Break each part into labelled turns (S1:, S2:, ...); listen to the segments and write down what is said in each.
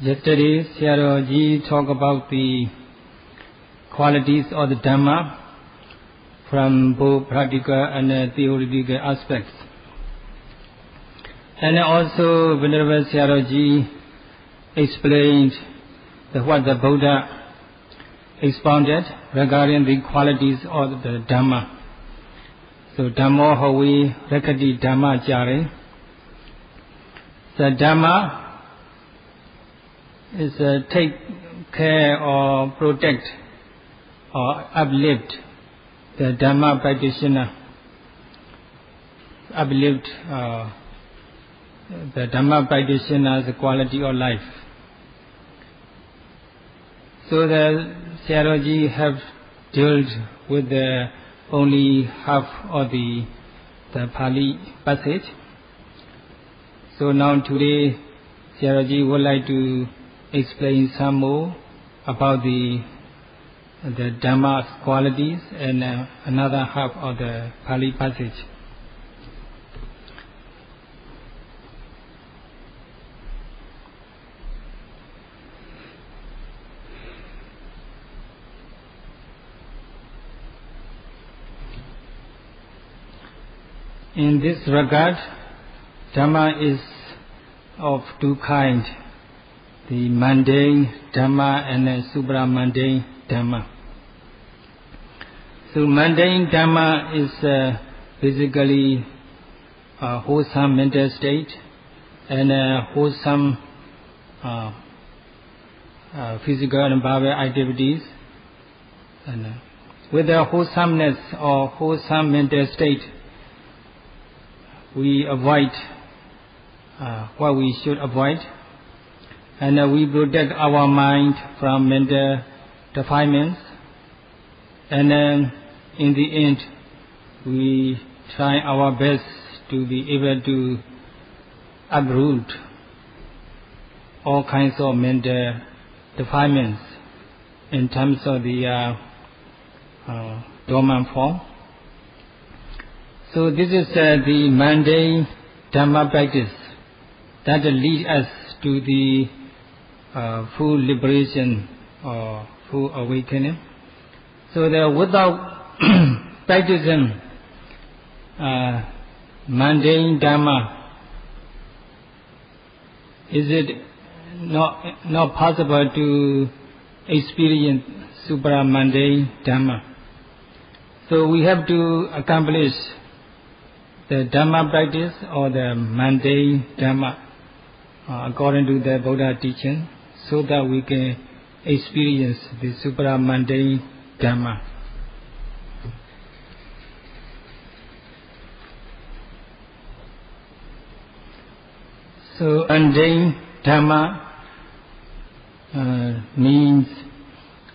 S1: Yesterday, Sayadaw talked about the qualities of the Dhamma from both practical and theoretical aspects. And also, Venerable Sayadaw explained what the Buddha expounded regarding the qualities of the Dhamma. So, Dhamma Hawi Rekati Dhamma Jare. The Dhamma is take care or protect or uplift the Dhamma practitioner, uplift the Dhamma practitioner's quality of life. So the Sayadaw have dealt with the only half of the Pali passage. So now today Sayadaw would like to explain some more about the Dhamma's qualities and another half of the Pali passage. In this regard, Dhamma is of two kinds, the mundane Dhamma and the supra-mundane Dhamma. So mundane Dhamma is basically a wholesome mental state and a wholesome physical and verbal activities. And with the wholesomeness or wholesome mental state, we avoid what we should avoid, and we protect our mind from mental defilements, and then in the end we try our best to be able to uproot all kinds of mental defilements in terms of the dormant form. So this is the mundane Dhamma practice that leads us to the full liberation or full awakening. So that without practicing mundane Dhamma, is it not possible to experience supra-mundane Dhamma? So we have to accomplish the Dhamma practice or the mundane Dhamma according to the Buddha teaching, so that we can experience the supra-mundane Dhamma. So mundane Dhamma means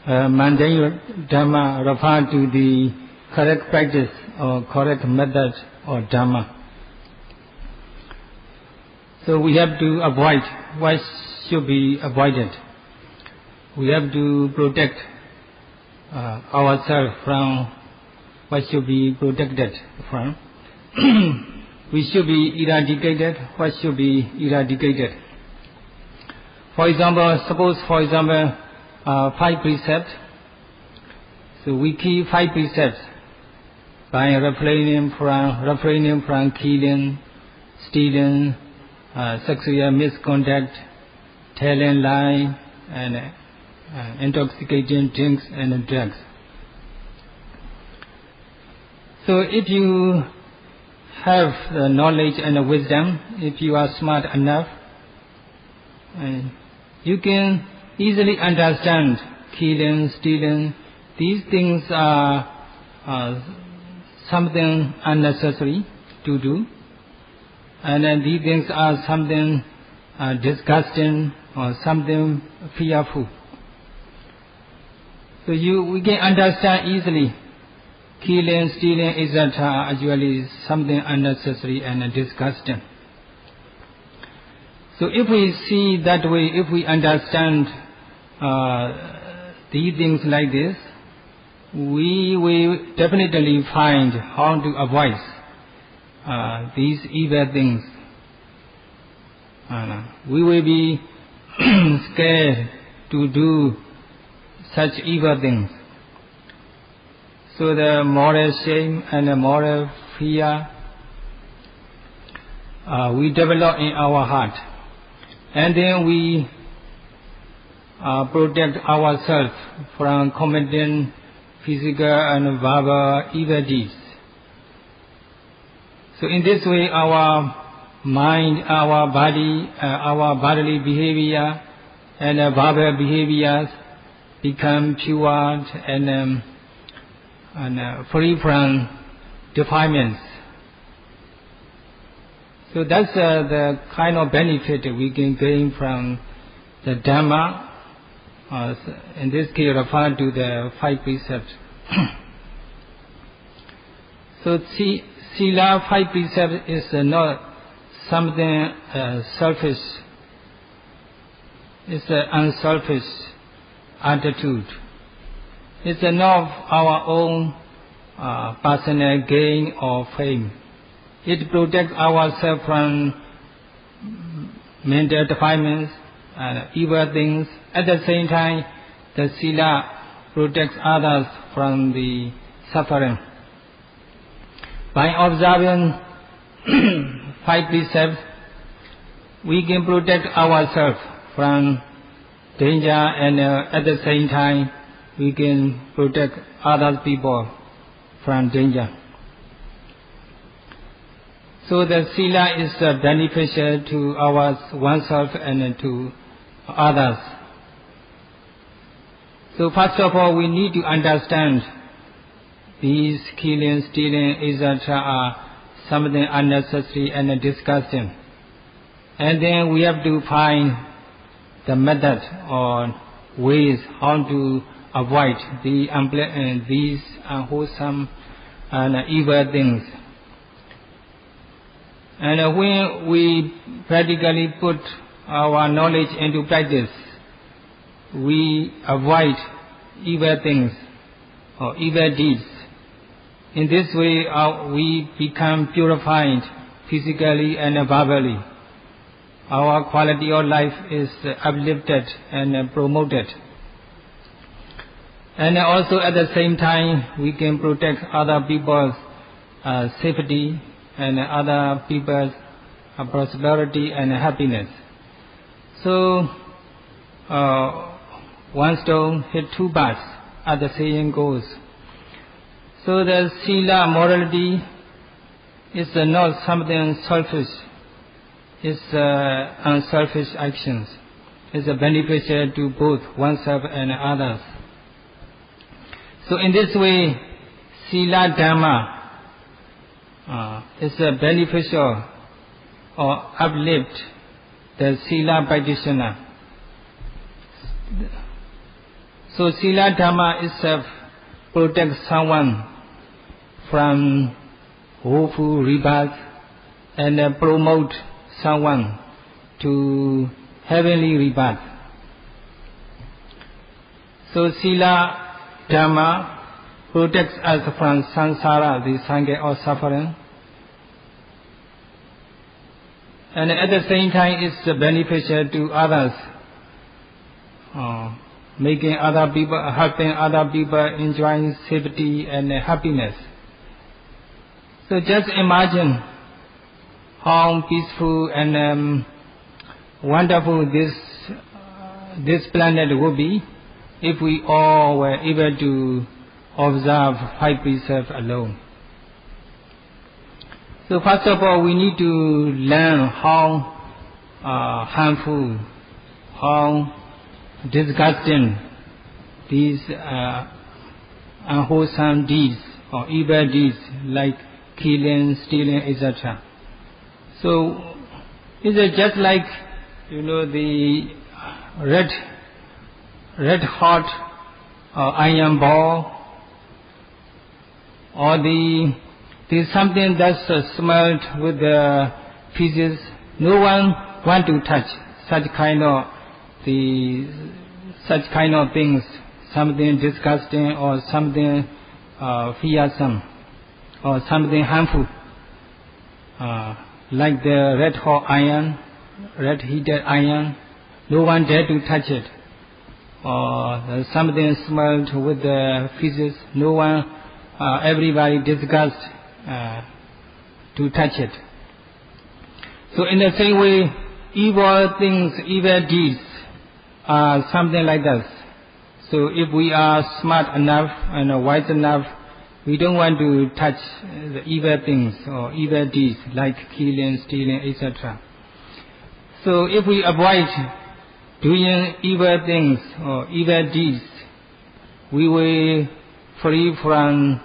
S1: mundane Dhamma refers to the correct practice or correct method or Dhamma. So we have to avoid what should be avoided. We have to protect ourselves from what should be protected from. We should be eradicated what should be eradicated. For example, suppose 5 precepts. So we keep 5 precepts by refraining from killing, stealing, sexual misconduct, telling lies, and intoxicating drinks and drugs. So if you have the knowledge and the wisdom, if you are smart enough, you can easily understand killing, stealing. These things are something unnecessary to do, and then these things are something disgusting or something fearful. So we can understand easily killing, stealing, etc. actually something unnecessary and disgusting. So if we see that way, if we understand these things like this, we will definitely find how to avoid these evil things. We will be scared to do such evil things. So the moral shame and the moral fear we develop in our heart, and then we protect ourselves from committing physical and verbal evil deeds. So in this way, our mind, our body, our bodily behavior and verbal behaviors become pure and free from defilements. So that's the kind of benefit we can gain from the Dhamma, in this case referred to the 5 precepts. So Sila 5 precepts is not something selfish. It's an unselfish attitude. It's not our own personal gain or fame. It protects ourselves from mental defilements and evil things. At the same time, the Sila protects others from the suffering. By observing 5 precepts, we can protect ourselves from danger, and at the same time, we can protect other people from danger. So the Sila is beneficial to oneself and to others. So first of all, we need to understand these killing, stealing, etc. are something unnecessary and disgusting. And then we have to find the method or ways how to avoid these unwholesome and evil things. And when we practically put our knowledge into practice, we avoid evil things or evil deeds. In this way, we become purified physically and verbally. Our quality of life is uplifted and promoted. And also at the same time, we can protect other people's safety and other people's prosperity and happiness. So, one stone hit 2 birds, as the saying goes. So the Sila morality is not something selfish. It's unselfish actions. It's beneficial to both oneself and others. So in this way, Sila Dhamma is beneficial or uplift the Sila practitioner. So Sila Dhamma itself protects someone from woeful rebirth and promote someone to heavenly rebirth. So Sila Dhamma protects us from samsara, the cycle of suffering. And at the same time, it's beneficial to others, making other people, helping other people enjoying safety and happiness. So just imagine how peaceful and wonderful this planet would be if we all were able to observe 5 precepts alone. So first of all, we need to learn how harmful, how disgusting these unwholesome deeds or evil deeds like killing, stealing, etc. So it's just like, the red hot iron ball, or there's something that's smelled with the pieces. No one want to touch such kind of things, something disgusting or something fearsome or something harmful, like the red hot iron, red heated iron, no one dare to touch it. Or something smelled with the feces, no one, everybody disgust to touch it. So in the same way, evil things, evil deeds are something like that. So if we are smart enough and wise enough, we don't want to touch the evil things or evil deeds like killing, stealing, etc. So if we avoid doing evil things or evil deeds, we will free from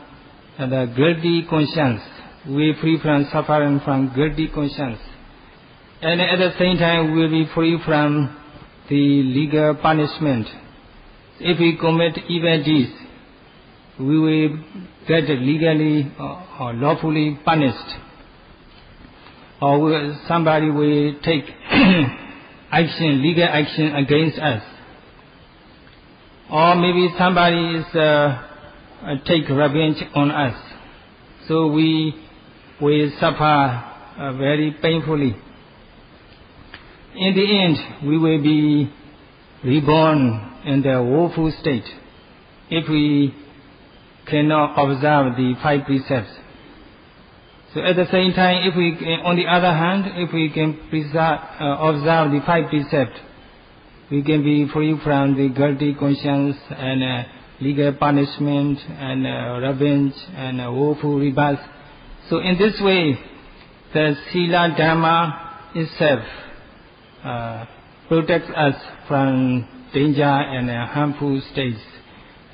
S1: the guilty conscience. We free from suffering from guilty conscience. And at the same time, we will be free from the legal punishment. If we commit evil deeds, we will get legally or lawfully punished. Or somebody will take action, legal action against us. Or maybe somebody is take revenge on us. So we will suffer very painfully. In the end, we will be reborn in the woeful state if we cannot observe the 5 precepts. So at the same time, if we, on the other hand, if we can observe the 5 precepts, we can be free from the guilty conscience and legal punishment and revenge and woeful rebirth. So in this way, the Sila Dhamma itself protects us from danger and harmful states.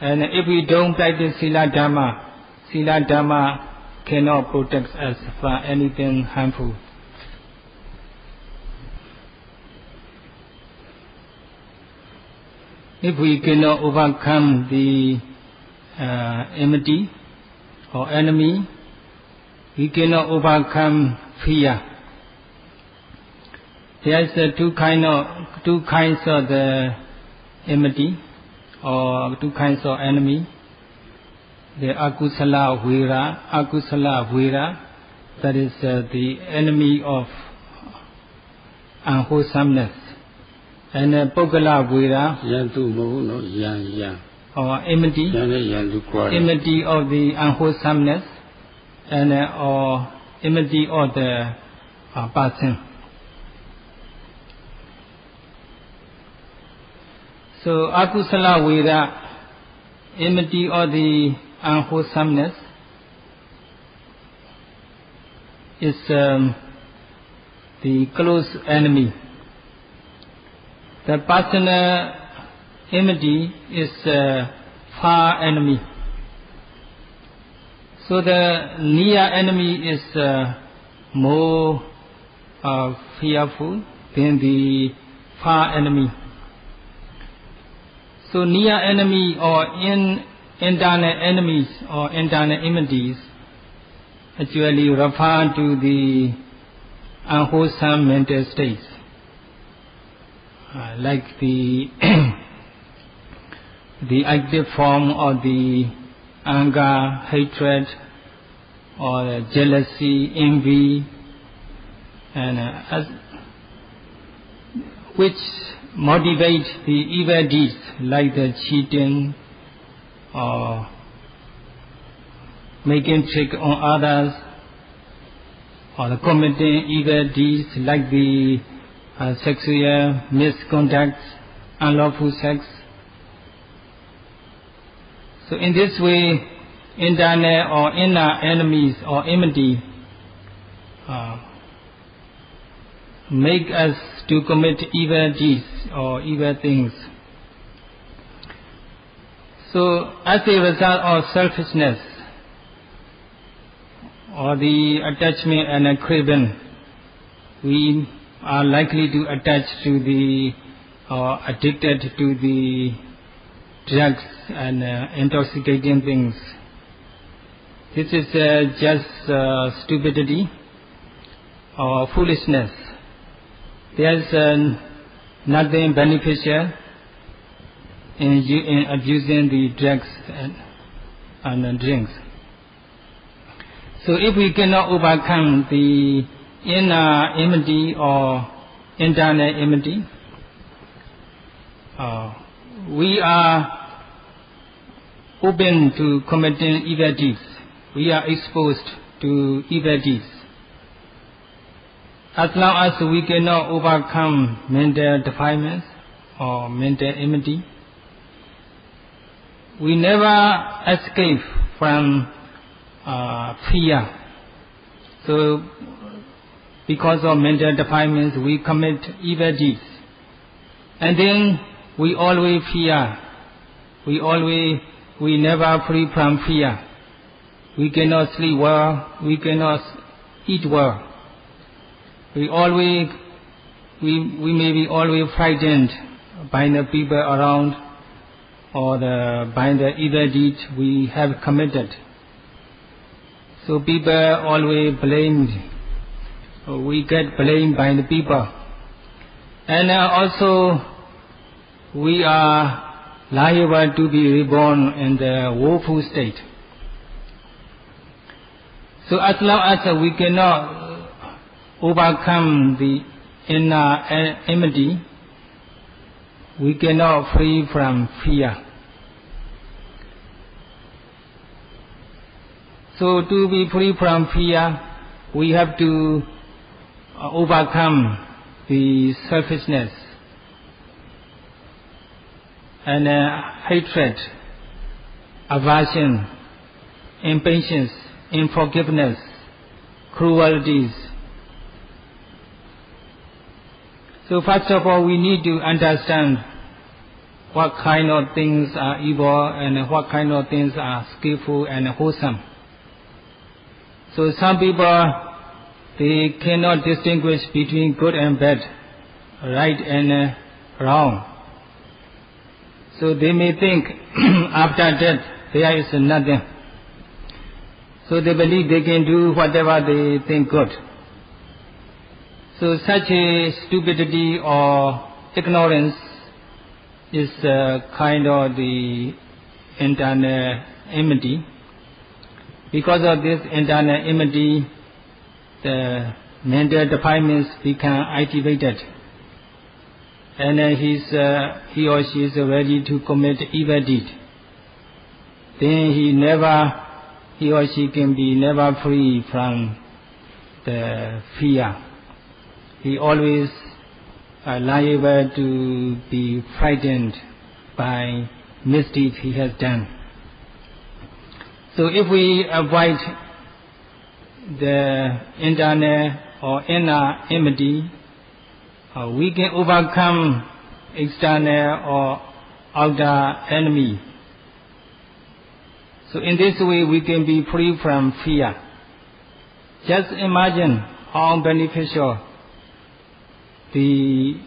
S1: And if we don't practice Sila Dhamma cannot protect us from anything harmful. If we cannot overcome the enmity or enemy, we cannot overcome fear. There is two kinds of the enmity or 2 kinds of enemy. The akusala vira, that is the enemy of unwholesomeness. And pogala vira, or enmity of the unwholesomeness, and or enmity of the person. So akusala vira, enmity of the unwholesomeness, is the close enemy. The personal enmity is far enemy. So the near enemy is more fearful than the far enemy. So near enemy or internal enemies or internal enmities actually refer to the unwholesome mental states, like the the active form of the anger, hatred, or jealousy, envy, and which motivate the evil deeds like the cheating or making trick on others, or the committing evil deeds like the sexual misconduct, unlawful sex. So in this way, internal or inner enemies or enmity make us to commit evil deeds or evil things. So as a result of selfishness or the attachment and a craving, we are likely to attach to the or addicted to the drugs and intoxicating things. This is just stupidity or foolishness. There is nothing beneficial in abusing the drugs and drinks. So if we cannot overcome the inner enmity or internal enmity, we are open to committing evil deeds. We are exposed to evil deeds. As long as we cannot overcome mental defilements or mental enmity, we never escape from fear. So, because of mental defilements, we commit evil deeds. And then we always fear. We never free from fear. We cannot sleep well. We cannot eat well. We may be always frightened by the people around or by the evil deeds we have committed. So people always blamed. We get blamed by the people. And also we are liable to be reborn in the woeful state. So as long as we cannot overcome the inner enmity, we cannot free from fear. So to be free from fear, we have to overcome the selfishness and hatred, aversion, impatience, unforgiveness, cruelties. So first of all, we need to understand what kind of things are evil and what kind of things are skillful and wholesome. So some people, they cannot distinguish between good and bad, right and wrong. So they may think after death there is nothing. So they believe they can do whatever they think good. So such a stupidity or ignorance is kind of the internal enmity. Because of this internal enmity, the mental defilements become activated, and he or she is ready to commit evil deed. Then he or she can be never free from the fear. He always liable to be frightened by misdeeds he has done. So if we avoid the internal or inner enmity, we can overcome external or outer enemy. So in this way we can be free from fear. Just imagine how beneficial the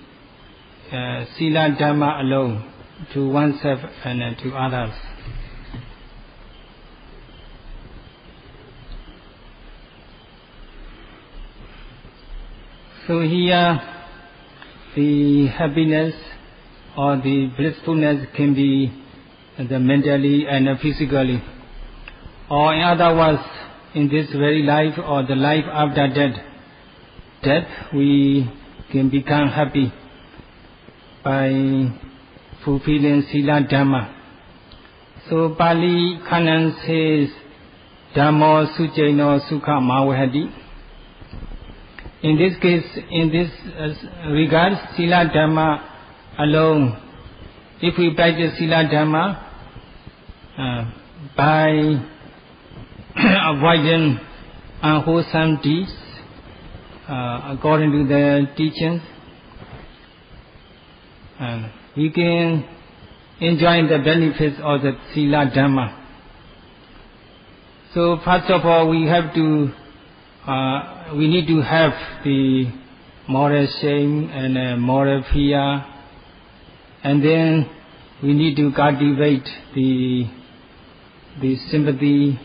S1: Sila Dhamma alone to oneself and to others. So here the happiness or the blissfulness can be the mentally and physically, or in other words, in this very life or the life after death we can become happy by fulfilling Sila Dhamma. So Pali Canon says Dhammo Sucaino Sukha Mawahati. In this case, in this regard, Sila Dhamma alone, if we practice Sila Dhamma by avoiding unwholesome deeds according to the teachings, we can enjoy the benefits of the Sila Dhamma. So first of all, we need to have the moral shame and moral fear, and then we need to cultivate the sympathy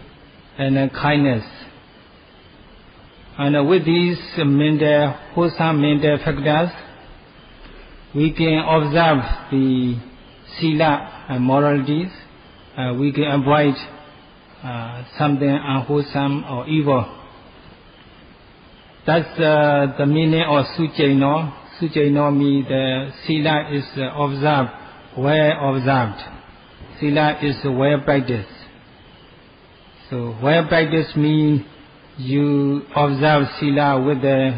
S1: and kindness. And with these wholesome mental factors, we can observe the Sila and moralities. We can avoid something unwholesome or evil. That's the meaning of Sucaino. Sucaino means the Sila is observed well observed. Sila is well practiced. So well practiced means you observe Sila with the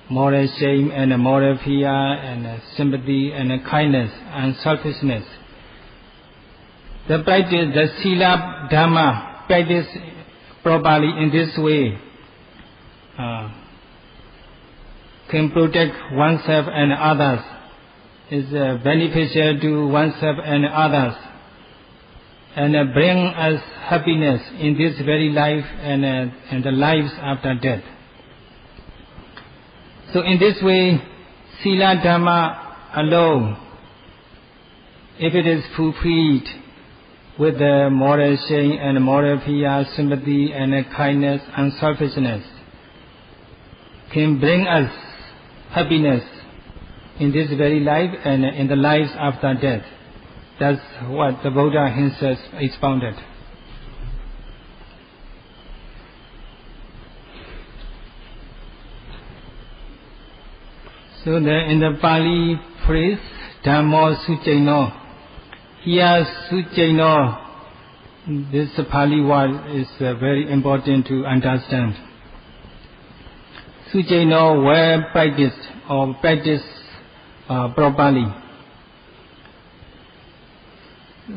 S1: moral shame and the moral fear and sympathy and kindness and selfishness. The practice, the Sila Dhamma, practice properly in this way, can protect oneself and others, is beneficial to oneself and others, and bring us happiness in this very life and the lives after death. So in this way, Sila Dhamma alone, if it is fulfilled with the moral shame and moral fear, sympathy and kindness and selfishness, can bring us happiness in this very life and in the lives after death. That's what the Buddha himself expounded. So in the Pali phrase, Dhammo Sucaino, here Sucaino, this Pali word is very important to understand. Sucaino, well practiced or practiced properly.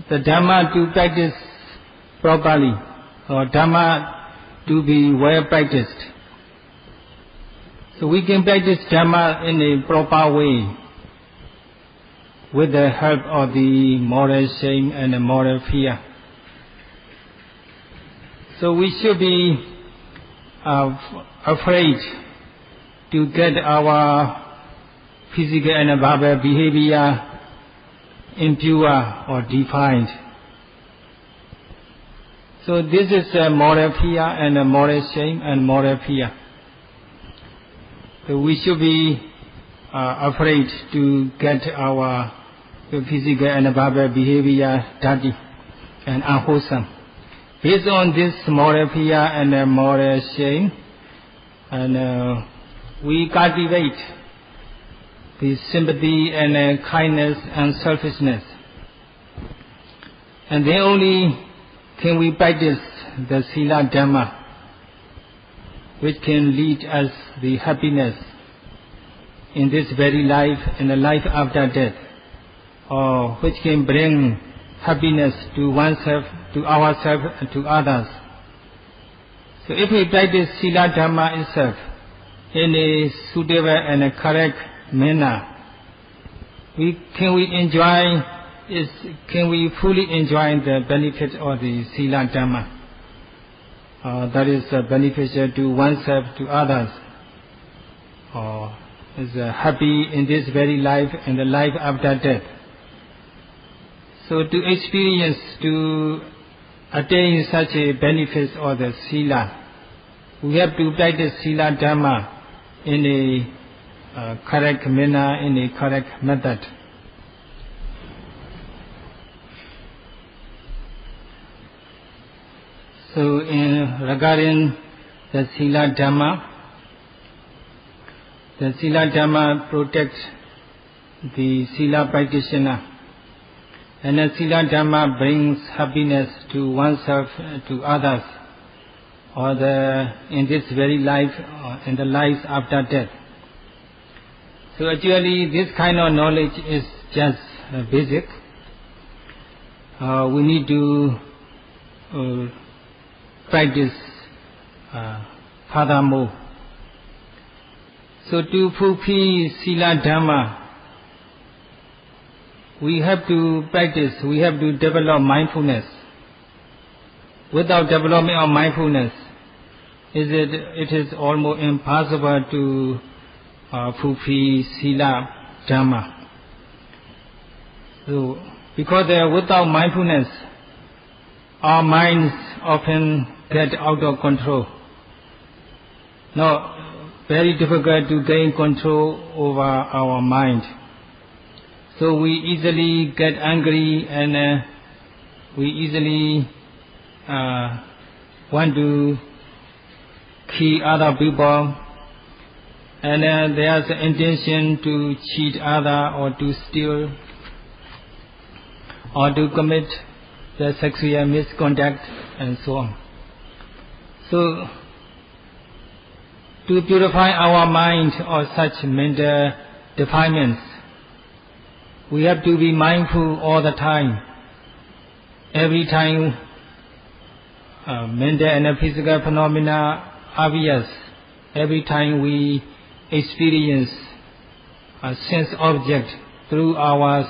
S1: The Dhamma to practice properly, or Dhamma to be well practiced. So we can practice Dhamma in a proper way with the help of the moral shame and the moral fear. So we should be afraid to get our physical and verbal behavior impure or defiled. So this is a moral fear and a moral shame and moral fear. So we should be afraid to get our physical and verbal behavior dirty and unwholesome. Based on this moral fear and moral shame, and we cultivate the sympathy and kindness and selfishness. And then only can we practice the Sila Dhamma, which can lead us the happiness in this very life and the life after death, or which can bring happiness to oneself, to ourselves, and to others. So if we practice Sila Dhamma itself in a suitable and a correct manner, can we fully enjoy the benefit of the Sila Dhamma that is beneficial to oneself, to others, or is happy in this very life and the life after death. So to experience, to attain such a benefit of the Sila, we have to practice Sila Dhamma in a correct manner, in a correct method. So regarding the Sila Dhamma protects the Sila practitioner, and the Sila Dhamma brings happiness to oneself, to others, or in this very life, or in the lives after death. So actually this kind of knowledge is just basic. We need to practice furthermore. So to fulfill Sila Dhamma, we have to practice, we have to develop mindfulness. Without development of mindfulness, it is almost impossible to fulfill Sila Dhamma. So, because without mindfulness, our minds often get out of control. Now, very difficult to gain control over our mind. So we easily get angry and we easily want to kill other people, and there's an intention to cheat other or to steal. or to commit the sexual misconduct and so on. So, to purify our mind of such mental defilements, we have to be mindful all the time. Every time mental and physical phenomena are obvious, every time we experience a sense object through our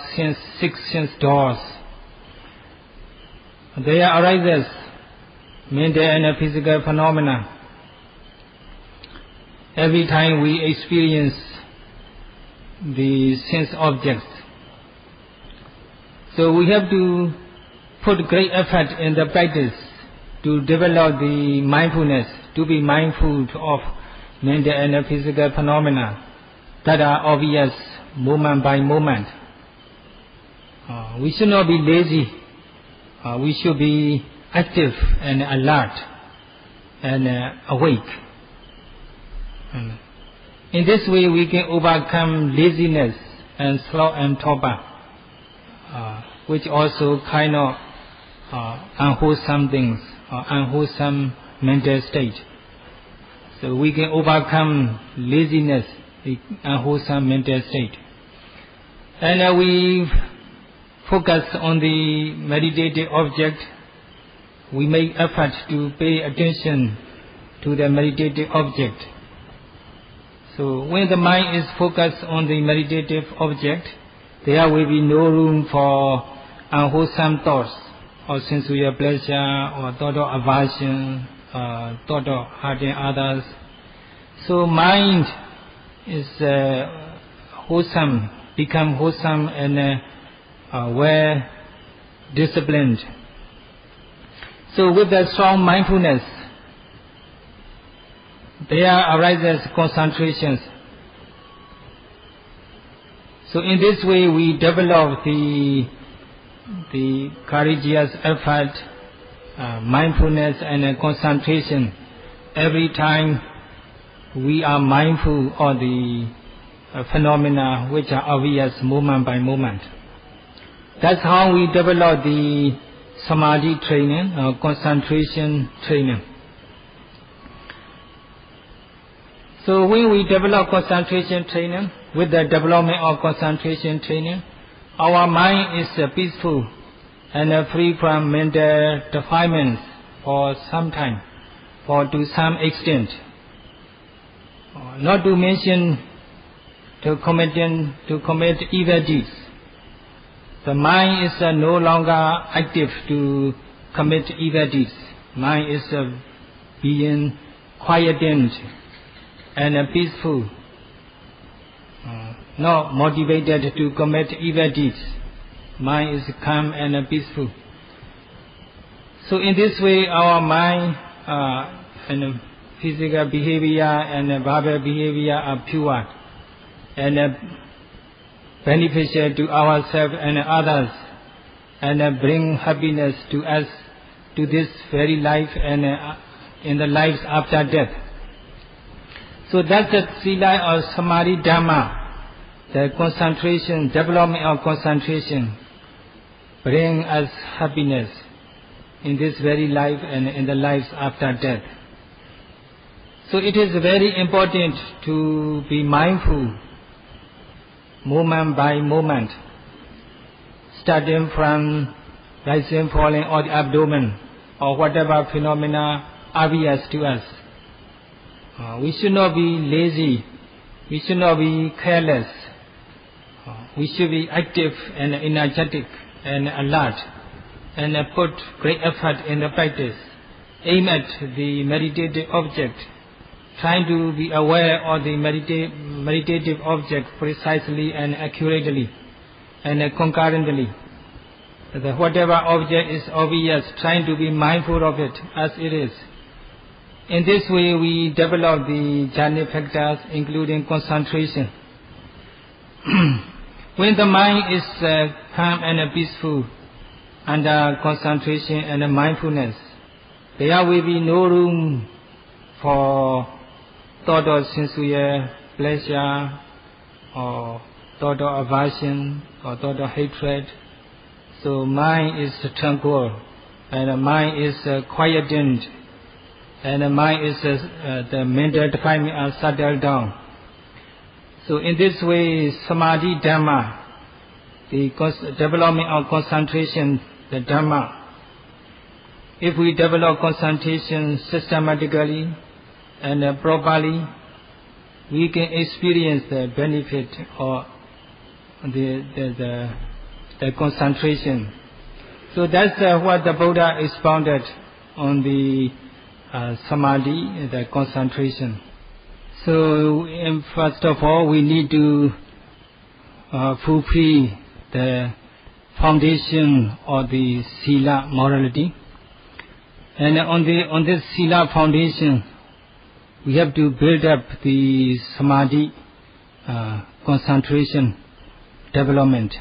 S1: six sense doors, there arises mental and physical phenomena. Every time we experience the sense objects, so we have to put great effort in the practice to develop the mindfulness, to be mindful of mental and physical phenomena that are obvious moment by moment. We should not be lazy. We should be active and alert and awake. In this way we can overcome laziness and sloth and torpor, which also kind of unwholesome things, or unwholesome mental state. So we can overcome laziness, the unwholesome mental state. And we focus on the meditative object. We make effort to pay attention to the meditative object. So when the mind is focused on the meditative object, there will be no room for unwholesome thoughts, or sensual pleasure, or thought of aversion, thought of hurting others. So mind is wholesome, become wholesome and well disciplined. So with the strong mindfulness, there arises concentrations. So in this way we develop the courageous effort, mindfulness and concentration every time we are mindful of the phenomena which are obvious moment by moment. That's how we develop the samadhi training, or concentration training. So when we develop concentration training, with the development of concentration training, our mind is peaceful and free from mental defilements for some time, or to some extent. Not to mention to commit evil deeds. The mind is no longer active to commit evil deeds. Mind is being quietened and peaceful, not motivated to commit evil deeds. Mind is calm and peaceful. So in this way our mind and physical behavior and verbal behavior are pure and beneficial to ourselves and others, and bring happiness to us, to this very life and in the lives after death. So that's the sila or samadhi dhamma, the concentration, development of concentration, bring us happiness in this very life and in the lives after death. So it is very important to be mindful moment by moment, starting from rising, falling, or the abdomen, or whatever phenomena obvious to us. We should not be lazy, we should not be careless, we should be active and energetic and alert, and put great effort in the practice. Aim at the meditative object, trying to be aware of the meditative object precisely and accurately and concurrently. That whatever object is obvious, trying to be mindful of it as it is. In this way we develop the jhana factors, including concentration. When the mind is calm and peaceful, under concentration and mindfulness, there will be no room for thought of sensual pleasure, or thought of aversion, or thought of hatred. So mind is tranquil, and mind is quietened, and mind is the mental defilement are settled down. So in this way, samadhi Dhamma, the development of concentration, the Dhamma. If we develop concentration systematically and properly, we can experience the benefit of the concentration. So that's what the Buddha expounded on the samadhi, the concentration. So first of all, we need to fulfill the foundation of the sila morality, and on this sila foundation, we have to build up the samadhi concentration development.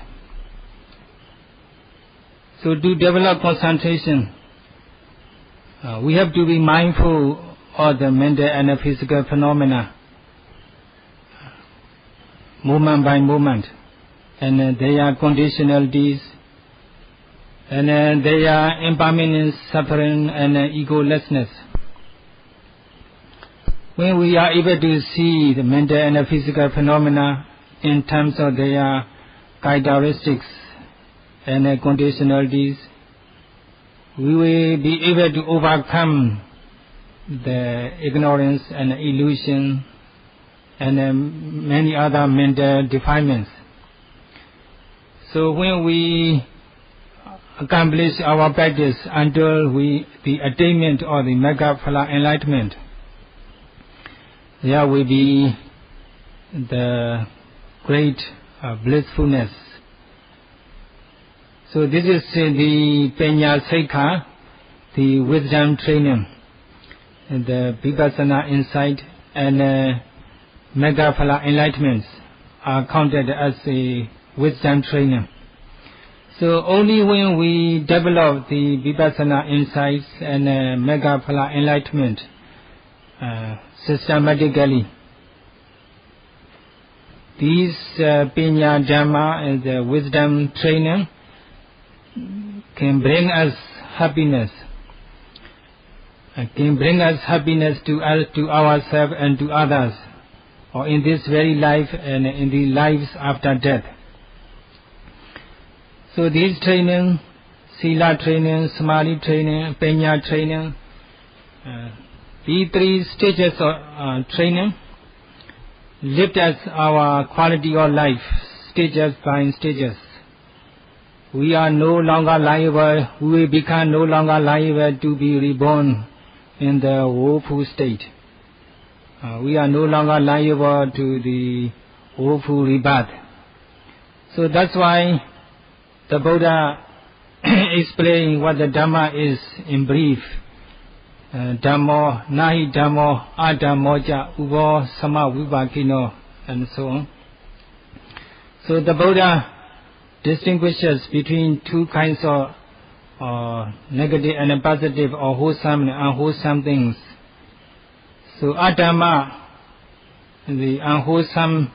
S1: So to develop concentration, we have to be mindful of the mental and physical phenomena, moment by moment, and their conditionalities, and their impermanence, suffering, and egolessness. When we are able to see the mental and physical phenomena in terms of their characteristics and conditionalities, we will be able to overcome the ignorance and illusion and many other mental defilements. So when we accomplish our practice until the attainment of the Magga Phala enlightenment, there will be the great blissfulness. So this is the Panya Saikha, the wisdom training, and the Vipassana insight and Magga Phala enlightenments are counted as a wisdom training. So only when we develop the Vipassana insights and Magga Phala enlightenment systematically, these Pinya Dhamma and the wisdom training can bring us happiness. Can bring us happiness to ourselves and to others, or in this very life and in the lives after death. So these training, Sila training, Samadhi training, Panya training, these three stages of training lift us our quality of life, stages by stages. We are no longer liable, we will become no longer liable to be reborn in the woeful state. We are no longer liable to the woeful rebirth. So that's why the Buddha explained what the Dhamma is in brief. Dhammo, nahi Dhammo, adhammoja, uvo, sama vipakino, and so on. So the Buddha distinguishes between two kinds of negative and positive, or wholesome and unwholesome things. So adhamma, the unwholesome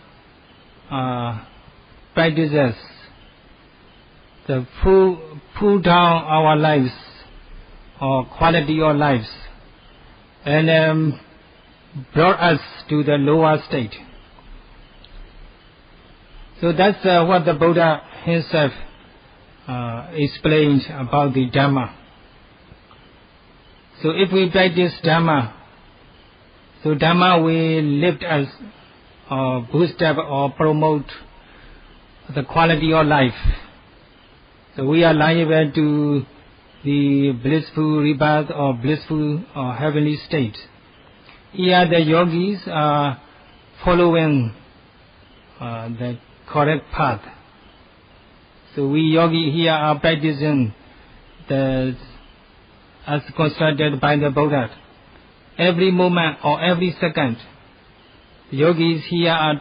S1: practices, the pull down our lives or quality of lives and brought us to the lower state. So that's what the Buddha himself explained about the Dhamma. So if we practice Dhamma, so Dhamma will lift us or boost up or promote the quality of life. So we are liable to the blissful rebirth or blissful or heavenly state. Here the yogis are following the correct path. So we yogi here are practicing as constructed by the Buddha. Every moment or every second, yogis here are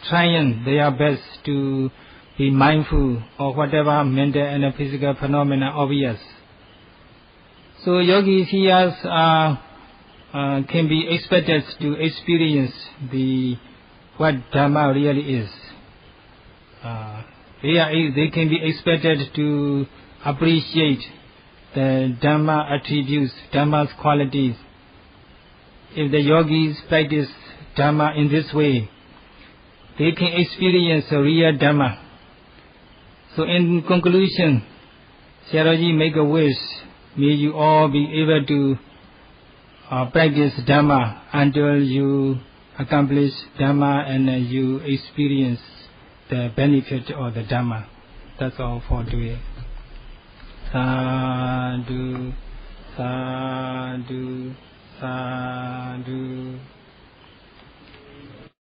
S1: trying their best to be mindful of whatever mental and physical phenomena obvious. So yogis here can be expected to experience what Dhamma really is. They can be expected to appreciate the Dhamma attributes, Dhamma's qualities. If the yogis practice Dhamma in this way, they can experience a real Dhamma. So in conclusion, Sayadaw make a wish, may you all be able to practice Dhamma until you accomplish Dhamma and you experience the benefit of the Dhamma. That's all for today. Sadhu, sadhu, sadhu.